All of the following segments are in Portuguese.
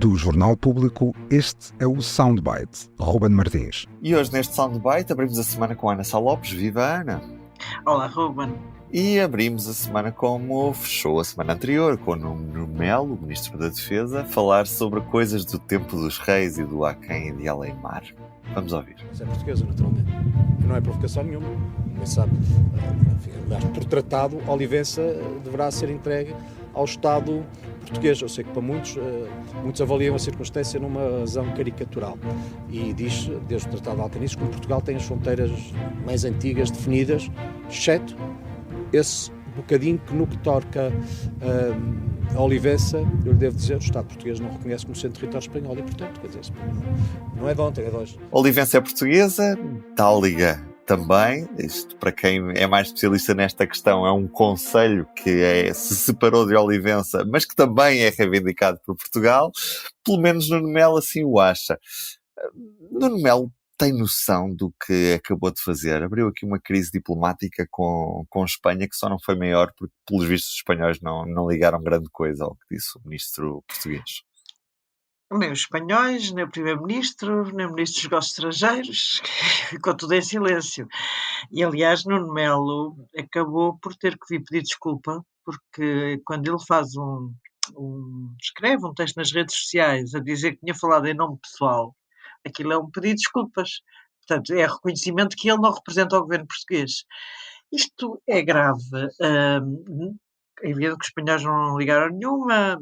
Do Jornal Público, este é o Soundbite, Ruben Martins. E hoje neste Soundbite abrimos a semana com Ana Sá Lopes. Viva Ana! Olá, Ruben. E abrimos a semana como fechou a semana anterior, com o Nuno Melo, o Ministro da Defesa, a falar sobre coisas do tempo dos reis e do aquém de além-mar. Vamos ouvir. Isso é portuguesa, naturalmente. Não é provocação nenhuma. Nem sabe. Aliás, por tratado, Olivença deverá ser entregue ao Estado português. Eu sei que para muitos avaliam a circunstância numa razão caricatural. E diz, desde o Tratado de Alcanices, que Portugal tem as fronteiras mais antigas definidas, exceto esse bocadinho que no que toca a Olivença, eu lhe devo dizer, o Estado português não reconhece como sendo território espanhol e, portanto, quer dizer, não é de ontem, é de hoje. Olivença é portuguesa, Táliga também. Isto, para quem é mais especialista nesta questão, é um concelho que se separou de Olivença, mas que também é reivindicado por Portugal. Pelo menos Nuno Melo assim o acha. Nuno Melo tem noção do que acabou de fazer? Abriu aqui uma crise diplomática com Espanha que só não foi maior porque, pelos vistos, os espanhóis não ligaram grande coisa ao que disse o ministro português. Nem os espanhóis, nem o primeiro-ministro, nem o ministro dos negócios estrangeiros, ficou tudo em silêncio. E, aliás, Nuno Melo acabou por ter que vir pedir desculpa, porque quando ele faz escreve um texto nas redes sociais a dizer que tinha falado em nome pessoal, aquilo é um pedido de desculpas. Portanto, é reconhecimento que ele não representa o governo português. Isto é grave. É evidente que os espanhóis não ligaram nenhuma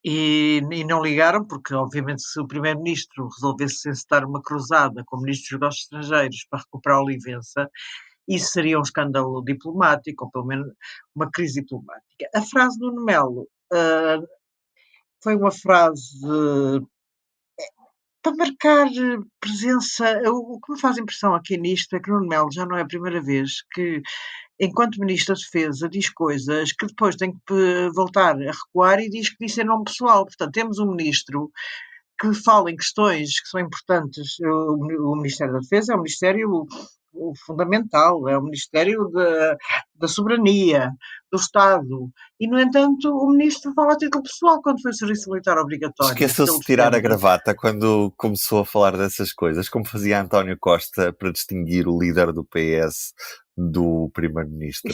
e não ligaram porque, obviamente, se o primeiro-ministro resolvesse encetar uma cruzada com o ministro dos negócios estrangeiros para recuperar a Olivença, isso seria um escândalo diplomático, ou pelo menos uma crise diplomática. A frase do Nuno Melo foi uma frase para marcar presença. O que me faz impressão aqui nisto é que Nuno Melo já não é a primeira vez que, enquanto Ministro da Defesa, diz coisas que depois tem que voltar a recuar e diz que disse em nome pessoal. Portanto, temos um Ministro que fala em questões que são importantes. O Ministério da Defesa é um Ministério fundamental, é o Ministério da Soberania, do Estado. E, no entanto, o Ministro fala a título pessoal quando foi o serviço militar obrigatório. Esqueceu-se de tirar a gravata quando começou a falar dessas coisas, como fazia António Costa para distinguir o líder do PS do primeiro-ministro.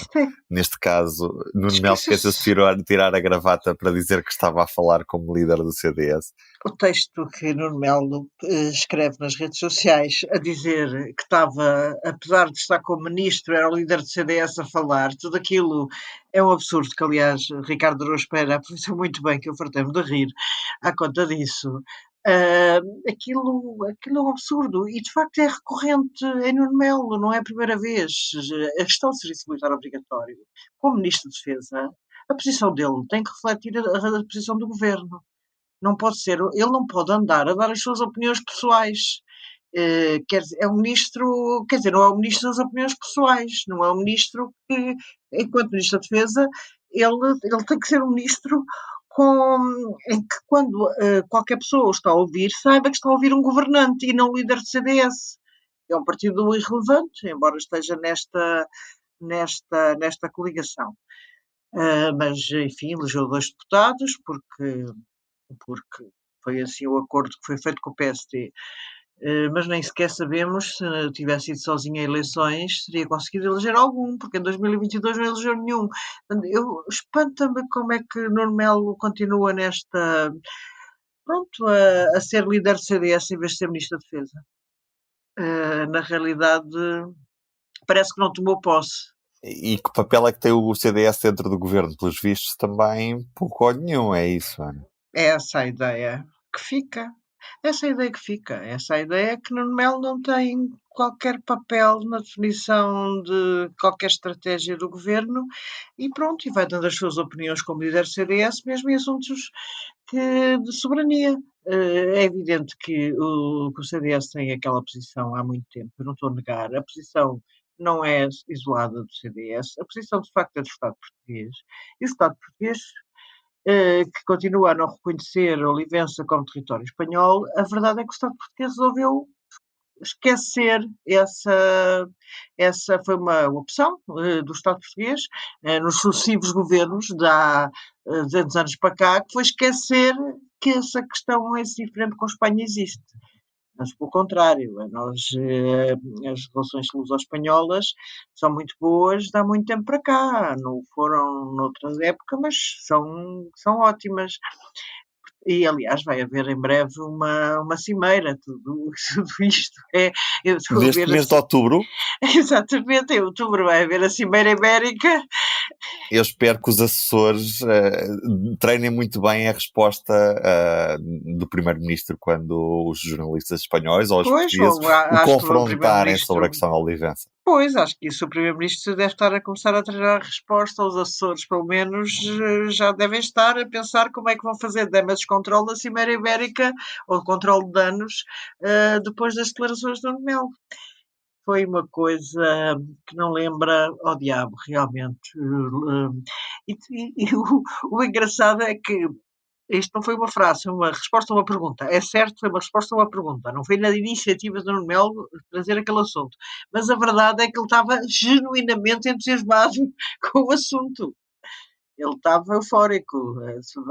Neste caso, Nuno Melo esqueceu-se de tirar a gravata para dizer que estava a falar como líder do CDS. O texto que Nuno Melo escreve nas redes sociais a dizer que estava, apesar de estar como ministro, era o líder do CDS a falar, tudo aquilo é um absurdo, que aliás Ricardo Araújo Pereira aproveitou muito bem, que eu fartei-me de rir à conta disso. Aquilo é um absurdo e de facto é recorrente em Nuno Melo, não é a primeira vez. A questão do serviço militar obrigatório, como Ministro de Defesa, a posição dele tem que refletir a posição do Governo. Não pode ser, ele não pode andar a dar as suas opiniões pessoais. Quer dizer, é um ministro, quer dizer, não é o ministro das opiniões pessoais, não é um ministro que, enquanto Ministro da Defesa, ele tem que ser um ministro em que quando qualquer pessoa o está a ouvir, saiba que está a ouvir um governante e não um líder do CDS. É um partido irrelevante, embora esteja nesta coligação. Mas, enfim, elegeu 2 deputados porque foi assim o acordo que foi feito com o PSD. Mas nem sequer sabemos se tivesse ido sozinho a eleições, teria conseguido eleger algum, porque em 2022 não elegeu nenhum. Espanta-me como é que Nuno Melo continua a ser líder do CDS em vez de ser Ministro da Defesa. Na realidade, parece que não tomou posse. E que papel é que tem o CDS dentro do governo? Pelos vistos, também pouco ou nenhum, é isso, Ana? É essa a ideia que fica. Essa a ideia é que Nuno Melo não tem qualquer papel na definição de qualquer estratégia do governo e pronto, e vai dando as suas opiniões como líder do CDS, mesmo em assuntos de soberania. É evidente que o CDS tem aquela posição há muito tempo, eu não estou a negar. A posição não é isolada do CDS, a posição de facto é do Estado português. E o Estado português, que continua a não reconhecer a Olivença como território espanhol, a verdade é que o Estado português resolveu esquecer essa foi uma opção do Estado português nos sucessivos governos de há 200 anos para cá, que foi esquecer que essa questão, esse diferente com a Espanha existe. Mas, pelo contrário, as relações luso-espanholas são muito boas de há muito tempo para cá. Não foram noutra época, mas são ótimas. E, aliás, vai haver em breve uma cimeira. Tudo isto é... Eu estou a Neste ver mês de outubro, Exatamente, em outubro vai haver a Cimeira Ibérica. eu espero que os assessores treinem muito bem a resposta do Primeiro-Ministro quando os jornalistas espanhóis ou os portugueses o confrontarem sobre a questão da Olivença. Pois, acho que isso o Primeiro-Ministro deve estar a começar a treinar a resposta. Os assessores, pelo menos, já devem estar a pensar como é que vão fazer damage control da Cimeira Ibérica ou controle de danos depois das declarações de Nuno Melo. Foi uma coisa que não lembra ao diabo, realmente. O engraçado é que isto não foi uma frase, uma resposta a uma pergunta. É certo, foi uma resposta a uma pergunta. Não foi na iniciativa de Nuno Melo trazer aquele assunto. Mas a verdade é que ele estava genuinamente entusiasmado com o assunto. Ele estava eufórico.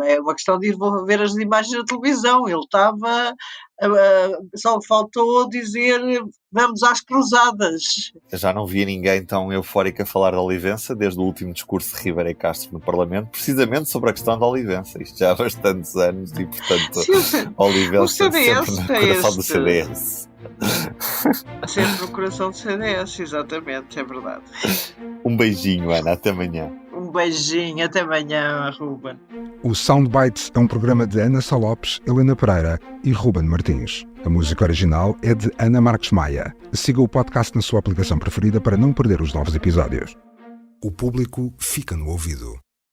É uma questão de ir ver as imagens da televisão. Ele estava... só faltou dizer vamos às cruzadas. Eu já não via ninguém tão eufórico a falar da Olivença desde o último discurso de Ribeiro Castro no Parlamento, precisamente sobre a questão da Olivença. Isto já há bastantes anos e, portanto, a Olivença sempre no coração do CDS. Sempre no coração do CDS, exatamente, é verdade. Um beijinho, Ana, até amanhã. Um beijinho, até amanhã, Ruben. O Soundbites é um programa de Ana Sá Lopes, Helena Pereira e Ruben Martins. A música original é de Ana Marques Maia. Siga o podcast na sua aplicação preferida para não perder os novos episódios. O público fica no ouvido.